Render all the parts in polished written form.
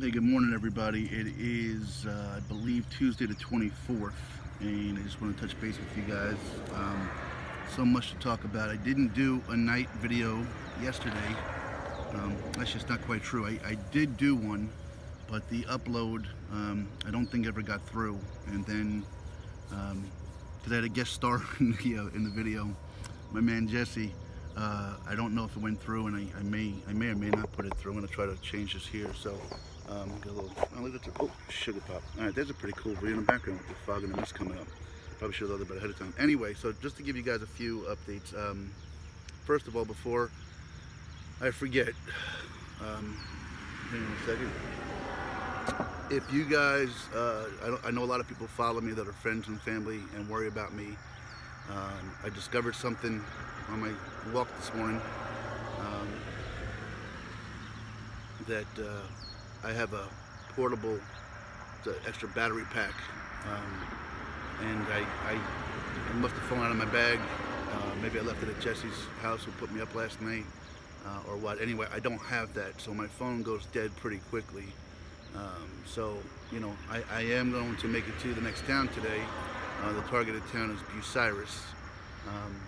Hey, good morning, everybody. It is, I believe, Tuesday the 24th, and I just want to touch base with you guys. So much to talk about. I didn't do a night video yesterday. That's just not quite true. I did do one, but the upload, I don't think ever got through. And then, because I had a guest star in the video, my man Jesse. I don't know if it went through, and I may or may not put it through. I'm gonna try to change this here. So, get a little. Oh, look at that. Oh, sugar pop. All right, there's a pretty cool view in the background with the fog and the mist coming up. Probably should have thought about it ahead of time. Anyway, so just to give you guys a few updates. First of all, before I forget, hang on a second. If you guys, I know a lot of people follow me that are friends and family and worry about me. I discovered something on my walk this morning that I have a portable extra battery pack, and I must have fallen out of my bag. Maybe I left it at Jesse's house who put me up last night, or what. Anyway, I don't have that, so my phone goes dead pretty quickly. So, I am going to make it to the next town today. The targeted town is Bucyrus,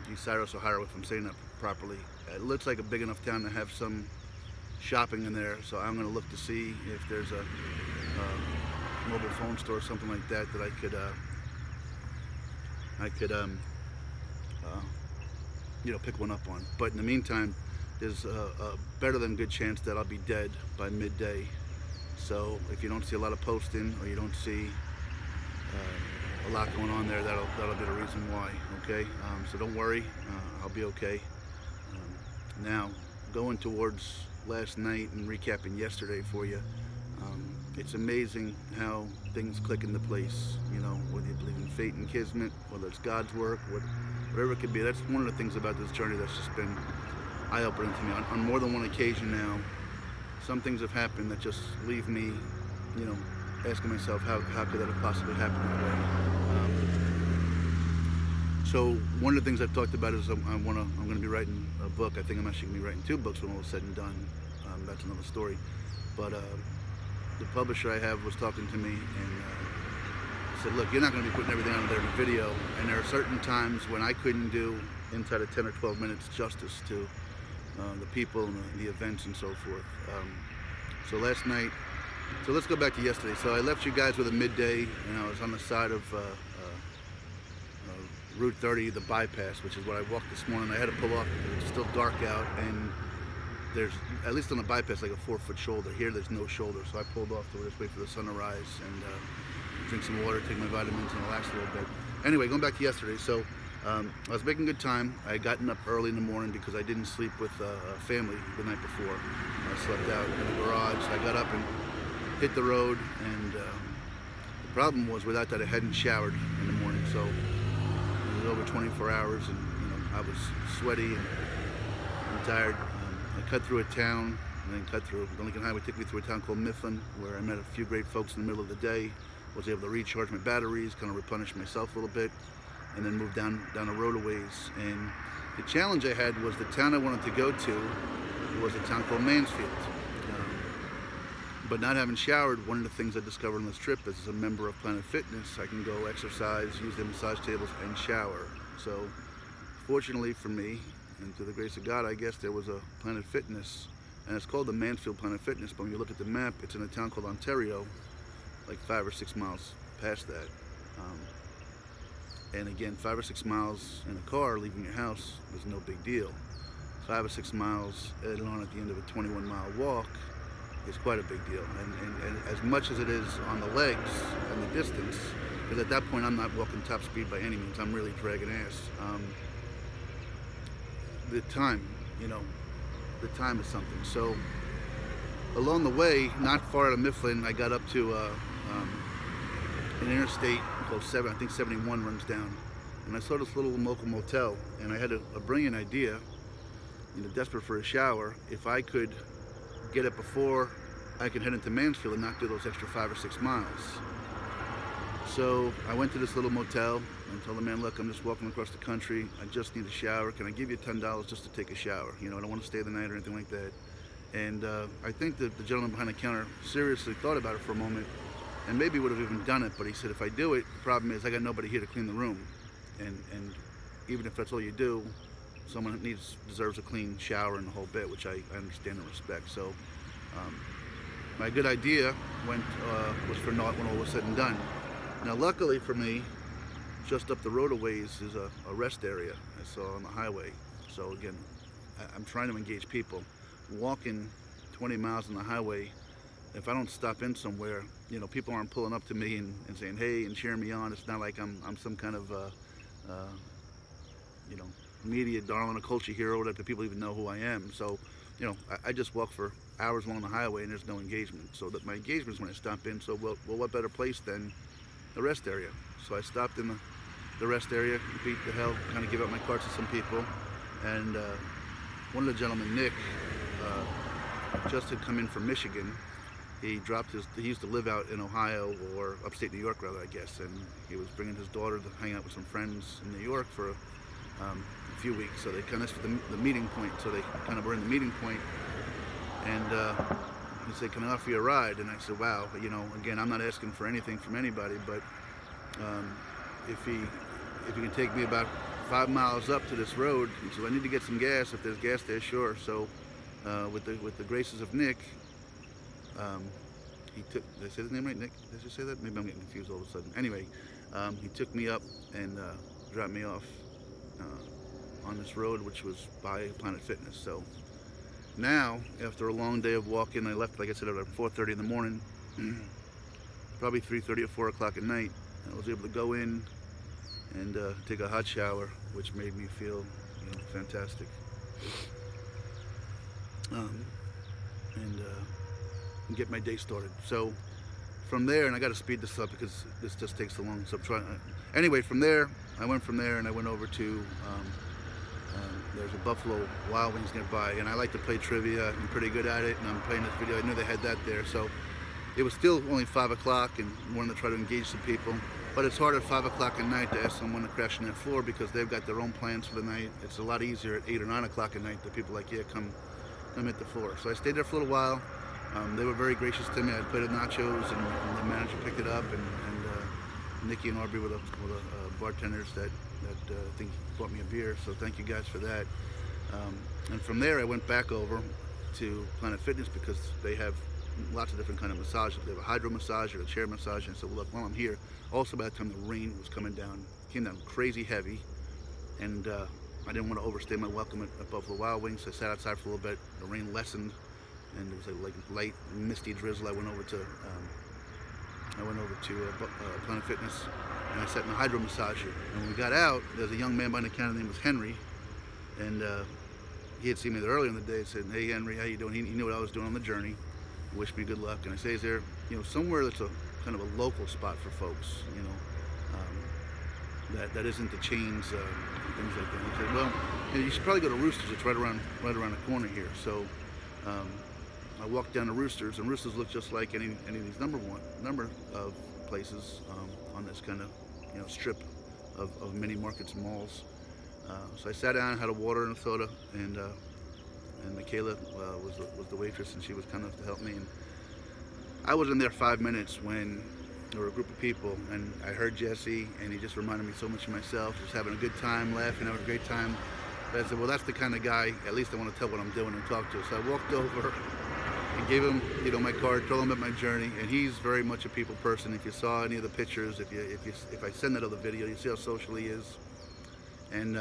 Bucyrus, Ohio, if I'm saying that properly. It looks like a big enough town to have some shopping in there, so I'm going to look to see if there's a mobile phone store or something like that that I could pick one up on. But in the meantime, there's a better than good chance that I'll be dead by midday. So if you don't see a lot of posting, or you don't see a lot going on there, that'll be the reason why. Okay, so don't worry, I'll be okay. Now, going towards last night and recapping yesterday for you, it's amazing how things click into place. Whether you believe in fate and kismet, whether it's God's work, whatever it could be. That's one of the things about this journey that's just been eye-opening to me on more than one occasion now. Some things have happened that just leave me, asking myself, how could that have possibly happened that way? So one of the things I've talked about is I'm going to be writing a book. I think I'm actually going to be writing 2 books when all is said and done. That's another story. But the publisher I have was talking to me and said, look, you're not going to be putting everything out there in a video. And there are certain times when I couldn't do inside of 10 or 12 minutes justice to the people and the events and so forth. So last night, so let's go back to yesterday. So I left you guys with a midday, and I was on the side of Route 30, the bypass, which is what I walked this morning. I had to pull off because it's still dark out, and there's, at least on the bypass, like a 4-foot shoulder. Here there's no shoulder, so I pulled off to just wait for the sun to rise and drink some water, take my vitamins, and relax a little bit. Anyway, going back to yesterday, so I was making good time. I had gotten up early in the morning because I didn't sleep with family the night before. I slept out in the garage. I got up and hit the road, and the problem was, without that, I hadn't showered in the morning, so it was over 24 hours, and I was sweaty and tired. I cut through a town, and then cut through the Lincoln Highway, took me through a town called Mifflin, where I met a few great folks in the middle of the day. Was able to recharge my batteries, kind of replenish myself a little bit, and then move down the road a ways. And the challenge I had was the town I wanted to go to was a town called Mansfield. But not having showered, one of the things I discovered on this trip is, as a member of Planet Fitness, I can go exercise, use their massage tables, and shower. So fortunately for me, and through the grace of God, I guess, there was a Planet Fitness, and it's called the Mansfield Planet Fitness, but when you look at the map, it's in a town called Ontario, like 5 or 6 miles past that. And again, 5 or 6 miles in a car leaving your house was no big deal. 5 or 6 miles added on at the end of a 21-mile walk is quite a big deal. And as much as it is on the legs and the distance, because at that point I'm not walking top speed by any means, I'm really dragging ass. The time is something. So along the way, not far out of Mifflin, I got up to an interstate called 71 runs down, and I saw this little local motel, and I had a brilliant idea, desperate for a shower. If I could get it before I could head into Mansfield and not do those extra 5 or 6 miles. So I went to this little motel and told the man, look, I'm just walking across the country. I just need a shower. Can I give you $10 just to take a shower? I don't want to stay the night or anything like that. And I think that the gentleman behind the counter seriously thought about it for a moment, and maybe would have even done it, but he said, if I do it, the problem is I got nobody here to clean the room. And even if that's all you do, someone deserves a clean shower and the whole bit, which I understand and respect. So my good idea was for naught when all was said and done. Now, luckily for me, just up the road a ways is a rest area I saw on the highway. So again, I'm trying to engage people. Walking 20 miles on the highway, if I don't stop in somewhere, you know, people aren't pulling up to me and saying, hey, and cheering me on. It's not like I'm some kind of, you know, media darling, a culture hero that the people even know who I am. So, you know, I just walk for hours along the highway and there's no engagement. So that my engagement is when I stop in. So, well, what better place than the rest area? So I stopped in the rest area, beat the hell, kind of give out my cards to some people. And one of the gentlemen, Nick, just had come in from Michigan. He used to live out in Ohio, or upstate New York rather, I guess, and he was bringing his daughter to hang out with some friends in New York for a few weeks. So they kind of, the meeting point, so they kind of were in the meeting point, and he said, can I offer you a ride? And I said, wow, you know, again, I'm not asking for anything from anybody, but if he can take me about 5 miles up to this road, he said, I need to get some gas. If there's gas there, sure. So with the graces of Nick, he took, did I say his name right, Nick? Did I say that? Maybe I'm getting confused all of a sudden. Anyway, he took me up and dropped me off on this road, which was by Planet Fitness. So now, after a long day of walking, I left, like I said, at 4:30 in the morning, probably 3:30 or 4 o'clock at night. I was able to go in and take a hot shower, which made me feel, you know, fantastic. And get my day started. So from there, and I got to speed this up because this just takes so long. So I'm trying. Anyway, from there, I went over to there's a Buffalo Wild Wings nearby, and I like to play trivia. I'm pretty good at it, and I'm playing this video. I knew they had that there, so it was still only 5 o'clock, and wanted to try to engage some people. But it's hard at 5 o'clock at night to ask someone to crash on their floor because they've got their own plans for the night. It's a lot easier at 8 or 9 o'clock at night that people are like, yeah, come hit the floor. So I stayed there for a little while. They were very gracious to me. I played at nachos, and the manager picked it up, and Nikki and Aubrey were the bartenders that I think bought me a beer. So thank you guys for that. And from there, I went back over to Planet Fitness because they have lots of different kind of massages. They have a hydro massage or a chair massage. And I said, well, look, while I'm here, also by the time the rain was coming down, it came down crazy heavy, and I didn't want to overstay my welcome at Buffalo Wild Wings. So I sat outside for a little bit. The rain lessened, and it was like light, misty drizzle. I went over to Planet Fitness, and I sat in the hydro massager. And when we got out, there's a young man behind the counter named was Henry, and he had seen me there earlier in the day. And said, "Hey Henry, how you doing?" He knew what I was doing on the journey. He wished me good luck, and I say, "Is there, you know, somewhere that's a kind of a local spot for folks, you know, that isn't the chains, things like that?" He said, "Well, you know, you should probably go to Roosters. It's right around the corner here." So I walked down to Roosters, and Roosters look just like any of these number of places on this kind of, you know, strip of mini markets and malls. So I sat down, had a water and a soda, and Michaela was the waitress, and she was kind enough to help me. And I was in there 5 minutes when there were a group of people, and I heard Jesse, and he just reminded me so much of myself, just having a good time, laughing, having a great time. But I said, well, that's the kind of guy, at least I want to tell what I'm doing and talk to. So I walked over and gave him, you know, my card, told him about my journey, and he's very much a people person. If you saw any of the pictures, if I send that other video, you see how social he is. And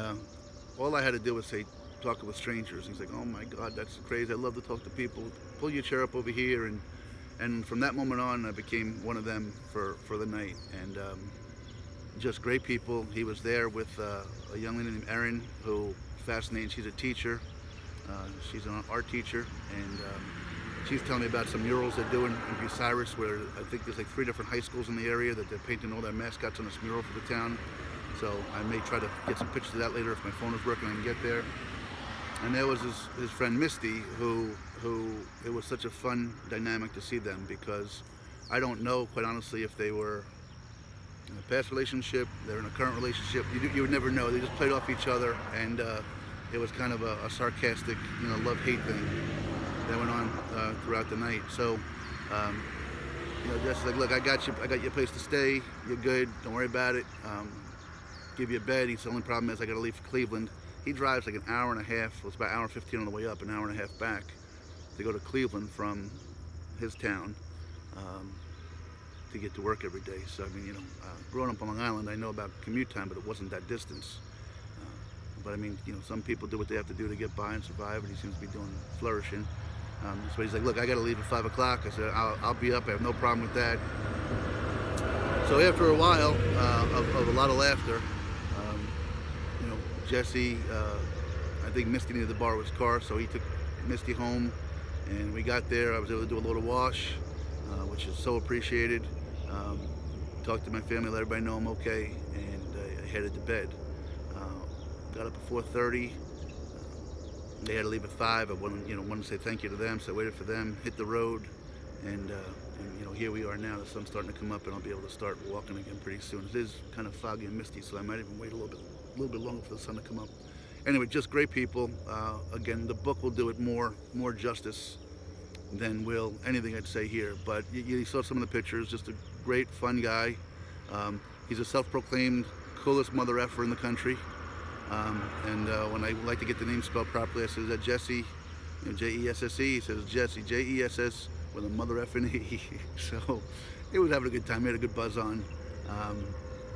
all I had to do was say, talking with strangers. He's like, oh my God, that's crazy. I love to talk to people. Pull your chair up over here, and from that moment on, I became one of them for the night. And just great people. He was there with a young lady named Erin, who fascinating. She's a teacher. She's an art teacher, and she's telling me about some murals they're doing in Bucyrus, where I think there's like 3 different high schools in the area that they're painting all their mascots on this mural for the town. So I may try to get some pictures of that later if my phone is working and get there. And there was his friend Misty, who it was such a fun dynamic to see them, because I don't know, quite honestly, if they were in a past relationship, they're in a current relationship. You would never know. They just played off each other, and it was kind of a sarcastic, you know, love-hate thing. that went on throughout the night. So, you know, Jesse's like, look, I got you a place to stay. You're good. Don't worry about it. Give you a bed. The only problem is I got to leave for Cleveland. He drives like an hour and a half. Well, it's about an hour and 15 on the way up, an hour and a half back to go to Cleveland from his town to get to work every day. So I mean, you know, growing up on Long Island, I know about commute time, but it wasn't that distance. But I mean, you know, some people do what they have to do to get by and survive, and he seems to be doing flourishing. So he's like, look, I got to leave at 5 o'clock. I said, I'll be up. I have no problem with that. So after a while of a lot of laughter, you know, Jesse, I think Misty needed to borrow his car, so he took Misty home, and we got there. I was able to do a load of wash, which is so appreciated. Talked to my family, let everybody know I'm okay, and I headed to bed. Got up at 4:30. They had to leave at 5. I wanted to say thank you to them, so I waited for them, hit the road, and you know, here we are now. The sun's starting to come up, and I'll be able to start walking again pretty soon. It is kind of foggy and misty, so I might even wait a little bit longer for the sun to come up. Anyway, just great people. Again, the book will do it more justice than will anything I'd say here. But you saw some of the pictures. Just a great, fun guy. He's a self-proclaimed coolest mother effer in the country. And when I like to get the name spelled properly, I say, is that Jesse? You know, J-E-S-S-E. He says Jesse, J-E-S-S with a mother effing E. So he was having a good time. He had a good buzz on.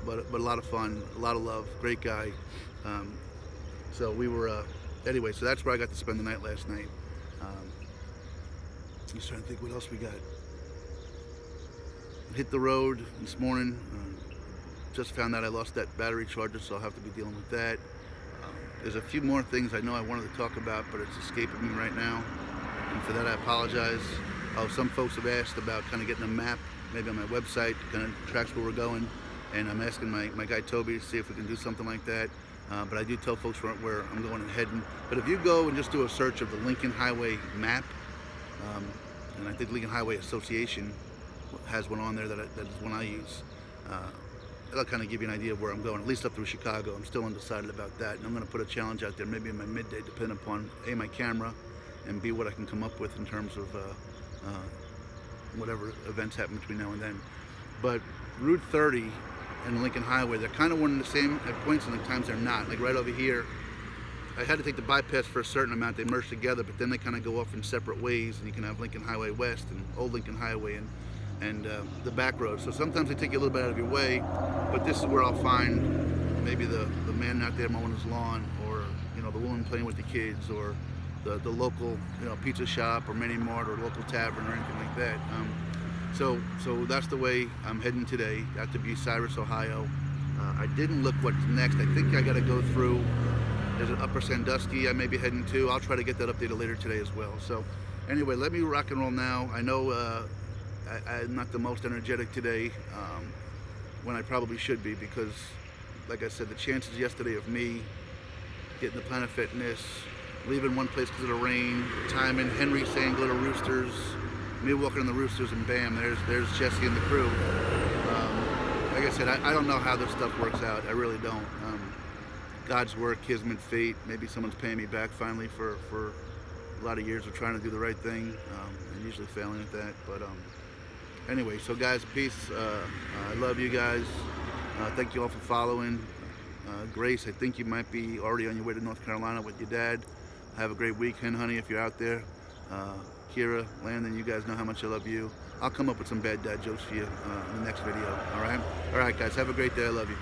But a lot of fun, a lot of love. Great guy. So we were, anyway, so that's where I got to spend the night last night. I'm just trying to think what else we got. Hit the road this morning. Just found out I lost that battery charger, so I'll have to be dealing with that. There's a few more things I know I wanted to talk about, but it's escaping me right now. And for that, I apologize. Some folks have asked about kind of getting a map, maybe on my website, kind of tracks where we're going. And I'm asking my guy Toby to see if we can do something like that. But I do tell folks where I'm going and heading. But if you go and just do a search of the Lincoln Highway map, and I think Lincoln Highway Association has one on there that is one I use. That'll kind of give you an idea of where I'm going, at least up through Chicago. I'm still undecided about that, and I'm going to put a challenge out there, maybe in my midday, depending upon A, my camera, and B, what I can come up with in terms of whatever events happen between now and then. But Route 30 and Lincoln Highway, they're kind of one and the same at points, and at times they're not. Like right over here, I had to take the bypass for a certain amount. They merge together, but then they kind of go off in separate ways, and you can have Lincoln Highway West and Old Lincoln Highway and the back road. So sometimes they take you a little bit out of your way, but this is where I'll find maybe the man out there mowing his lawn, or you know, the woman playing with the kids, or the local, you know, pizza shop or mini mart or local tavern or anything like that. So that's the way I'm heading today. Got to be Cyrus, Ohio. I didn't look what's next. I think I got to go through. There's an Upper Sandusky I may be heading to. I'll try to get that updated later today as well. So anyway, let me rock and roll now. I know I'm not the most energetic today, when I probably should be, because like I said, the chances yesterday of me getting the Planet Fitness, leaving one place because of the rain, timing, Henry saying go to Roosters, me walking in the Roosters, and bam, there's Jesse and the crew. Like I said, I don't know how this stuff works out. I really don't. God's work, kismet, fate. Maybe someone's paying me back finally for a lot of years of trying to do the right thing, and usually failing at that. But anyway, so guys, peace. I love you guys. Thank you all for following. Grace, I think you might be already on your way to North Carolina with your dad. Have a great weekend, honey, if you're out there. Kira, Landon, you guys know how much I love you. I'll come up with some bad dad jokes for you in the next video, all right? All right, guys, have a great day. I love you.